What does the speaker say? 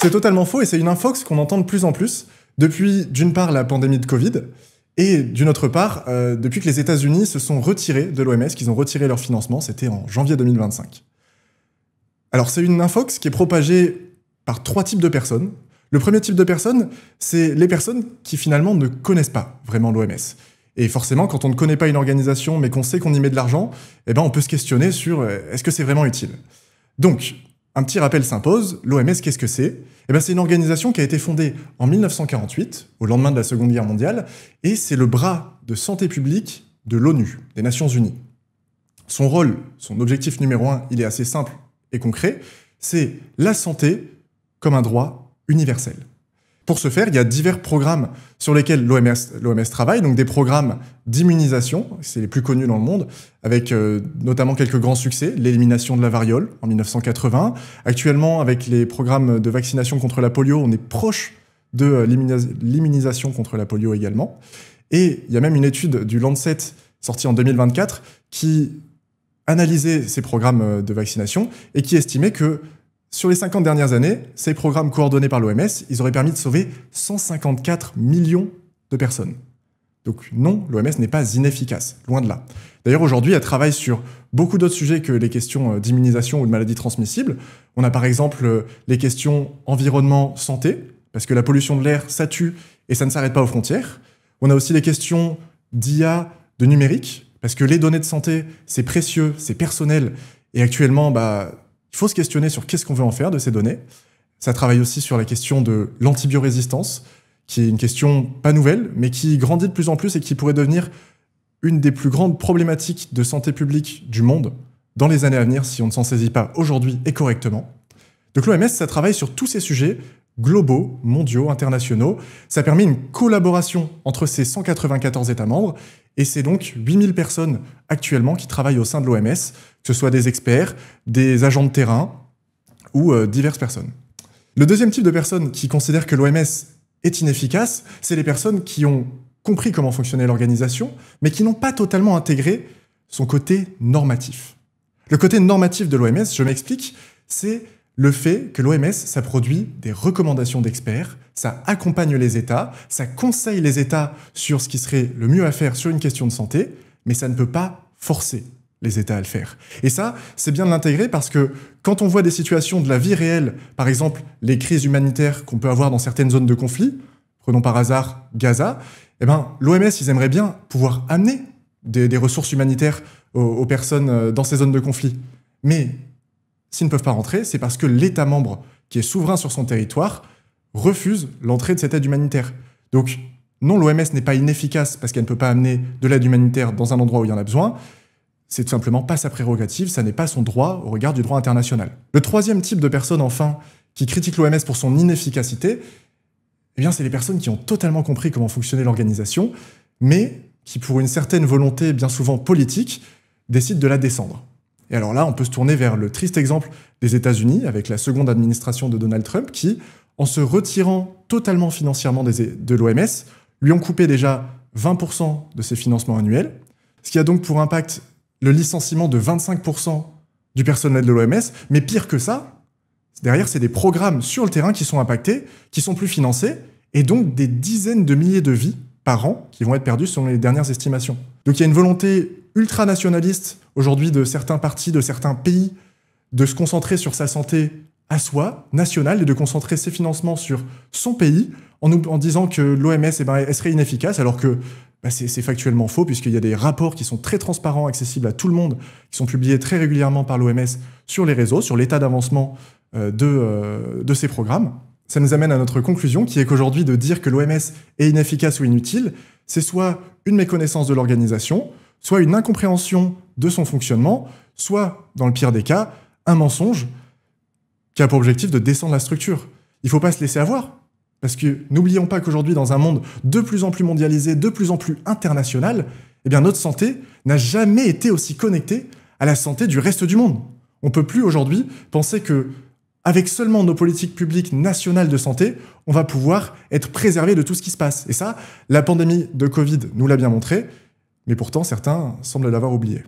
C'est totalement faux et c'est une infox qu'on entend de plus en plus depuis, d'une part, la pandémie de Covid et d'une autre part, depuis que les États-Unis se sont retirés de l'OMS, qu'ils ont retiré leur financement, c'était en janvier 2025. Alors c'est une infox qui est propagée par 3 types de personnes. Le premier type de personnes, c'est les personnes qui finalement ne connaissent pas vraiment l'OMS. Et forcément, quand on ne connaît pas une organisation mais qu'on sait qu'on y met de l'argent, eh ben on peut se questionner sur est-ce que c'est vraiment utile. Donc, un petit rappel s'impose, l'OMS, qu'est-ce que c'est ? Eh ben, c'est une organisation qui a été fondée en 1948, au lendemain de la Seconde Guerre mondiale, et c'est le bras de santé publique de l'ONU, des Nations Unies. Son rôle, son objectif numéro 1, il est assez simple et concret, c'est la santé comme un droit universel. Pour ce faire, il y a divers programmes sur lesquels l'OMS travaille, donc des programmes d'immunisation, c'est les plus connus dans le monde, avec notamment quelques grands succès, l'élimination de la variole en 1980. Actuellement, avec les programmes de vaccination contre la polio, on est proche de l'immunisation contre la polio également. Et il y a même une étude du Lancet sortie en 2024 qui analysait ces programmes de vaccination et qui estimait que sur les 50 dernières années, ces programmes coordonnés par l'OMS, ils auraient permis de sauver 154 millions de personnes. Donc non, l'OMS n'est pas inefficace, loin de là. D'ailleurs, aujourd'hui, elle travaille sur beaucoup d'autres sujets que les questions d'immunisation ou de maladies transmissibles. On a par exemple les questions environnement-santé, parce que la pollution de l'air, ça tue et ça ne s'arrête pas aux frontières. On a aussi les questions d'IA, de numérique, parce que les données de santé, c'est précieux, c'est personnel, et actuellement, il faut se questionner sur qu'est-ce qu'on veut en faire de ces données. Ça travaille aussi sur la question de l'antibiorésistance, qui est une question pas nouvelle, mais qui grandit de plus en plus et qui pourrait devenir une des plus grandes problématiques de santé publique du monde dans les années à venir si on ne s'en saisit pas aujourd'hui et correctement. Donc l'OMS, ça travaille sur tous ces sujets globaux, mondiaux, internationaux. Ça permet une collaboration entre ces 194 États membres et c'est donc 8000 personnes actuellement qui travaillent au sein de l'OMS, que ce soit des experts, des agents de terrain ou diverses personnes. Le deuxième type de personnes qui considèrent que l'OMS est inefficace, c'est les personnes qui ont compris comment fonctionnait l'organisation, mais qui n'ont pas totalement intégré son côté normatif. Le côté normatif de l'OMS, je m'explique, c'est le fait que l'OMS, ça produit des recommandations d'experts, ça accompagne les États, ça conseille les États sur ce qui serait le mieux à faire sur une question de santé, mais ça ne peut pas forcer les États à le faire. Et ça, c'est bien de l'intégrer parce que quand on voit des situations de la vie réelle, par exemple les crises humanitaires qu'on peut avoir dans certaines zones de conflit, prenons par hasard Gaza, l'OMS, ils aimeraient bien pouvoir amener des ressources humanitaires aux personnes dans ces zones de conflit. Mais s'ils ne peuvent pas rentrer, c'est parce que l'État membre, qui est souverain sur son territoire, refuse l'entrée de cette aide humanitaire. Donc, non, l'OMS n'est pas inefficace parce qu'elle ne peut pas amener de l'aide humanitaire dans un endroit où il y en a besoin. C'est tout simplement pas sa prérogative, ça n'est pas son droit au regard du droit international. Le troisième type de personnes, enfin, qui critiquent l'OMS pour son inefficacité, c'est les personnes qui ont totalement compris comment fonctionnait l'organisation, mais qui, pour une certaine volonté bien souvent politique, décident de la descendre. Et alors là, on peut se tourner vers le triste exemple des États-Unis, avec la seconde administration de Donald Trump, qui, en se retirant totalement financièrement de l'OMS, lui ont coupé déjà 20% de ses financements annuels, ce qui a donc pour impact le licenciement de 25% du personnel de l'OMS, mais pire que ça, derrière, c'est des programmes sur le terrain qui sont impactés, qui sont plus financés, et donc des dizaines de milliers de vies par an qui vont être perdues selon les dernières estimations. Donc il y a une volonté ultranationaliste aujourd'hui de certains partis, de certains pays, de se concentrer sur sa santé à soi, nationale, et de concentrer ses financements sur son pays, en disant que l'OMS elle serait inefficace, alors que c'est factuellement faux, puisqu'il y a des rapports qui sont très transparents, accessibles à tout le monde, qui sont publiés très régulièrement par l'OMS sur les réseaux, sur l'état d'avancement de ces programmes. Ça nous amène à notre conclusion, qui est qu'aujourd'hui, de dire que l'OMS est inefficace ou inutile, c'est soit une méconnaissance de l'organisation, soit une incompréhension de son fonctionnement, soit, dans le pire des cas, un mensonge qui a pour objectif de descendre la structure. Il ne faut pas se laisser avoir, parce que n'oublions pas qu'aujourd'hui, dans un monde de plus en plus mondialisé, de plus en plus international, notre santé n'a jamais été aussi connectée à la santé du reste du monde. On ne peut plus aujourd'hui penser que avec seulement nos politiques publiques nationales de santé, on va pouvoir être préservé de tout ce qui se passe. Et ça, la pandémie de Covid nous l'a bien montré, mais pourtant certains semblent l'avoir oublié.